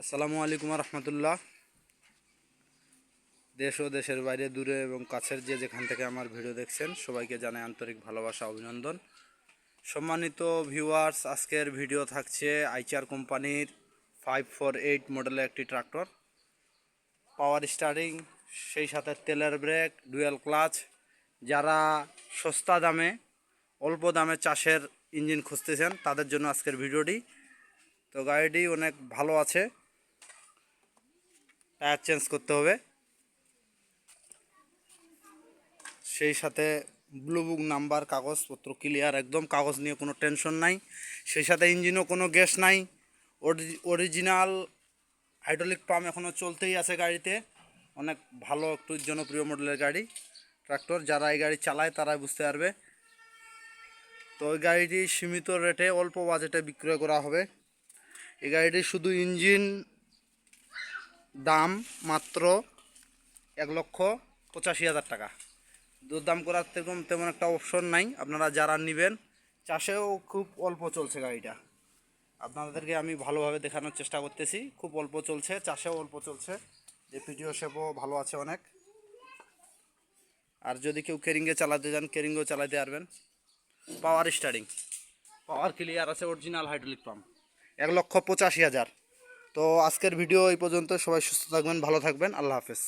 আসসালামু আলাইকুম রহমতুল্লাহ। দেশ ও দেশের বাইরে দূরে এবং কাছের যেখান থেকে আমার ভিডিও দেখছেন সবাইকে জানাই আন্তরিক ভালোবাসা অভিনন্দন। সম্মানিত ভিউয়ার্স, আজকের ভিডিও থাকছে আইচার কোম্পানির 548 মডেলের একটি ট্রাক্টর, পাওয়ার স্টারিং, সেই সাথে তেলের ব্রেক, ডুয়েল ক্লাচ। যারা সস্তা দামে অল্প দামে চাষের ইঞ্জিন খুঁজতেছেন তাদের জন্য আজকের ভিডিওটি। তো গাড়িটি অনেক ভালো আছে, টায়ার চেঞ্জ করতে হবে, সেই সাথে ব্লু বুক নাম্বার, কাগজপত্র ক্লিয়ার একদম, কাগজ নিয়ে কোনো টেনশন নাই। সেই সাথে ইঞ্জিনও কোনো গ্যাস নাই, অরিজিনাল হাইড্রোলিক পাম্প এখনও চলতেই আছে গাড়িতে। অনেক ভালো একটু জনপ্রিয় মডেলের গাড়ি ট্রাক্টর, যারা এই গাড়ি চালায় তারাই বুঝতে পারবে। তো ওই গাড়িটি সীমিত রেটে অল্প বাজেটে বিক্রয় করা হবে। এই গাড়িটি শুধু ইঞ্জিন দাম মাত্র 1,85,000 টাকা। দরদাম করার তেমন একটা অপশন নাই। আপনারা যারা নেবেন, চাষেও খুব অল্প চলছে গাড়িটা, আপনাদেরকে আমি ভালোভাবে দেখানোর চেষ্টা করতেছি। খুব অল্প চলছে, চাষেও অল্প চলছে, যে পিটিও শেপও ভালো আছে অনেক। আর যদি কেউ কেরিংয়ে চালাতে যান, কেরিংয়েও চালাতে পারবেন। পাওয়ার স্টারিং, পাওয়ার ক্লিয়ার আছে, অরিজিনাল হাইড্রোলিক পাম্প, 1,85,000। তো আজকের ভিডিও এই পর্যন্ত। সবাই সুস্থ থাকবেন, ভালো থাকবেন, আল্লাহ হাফেজ।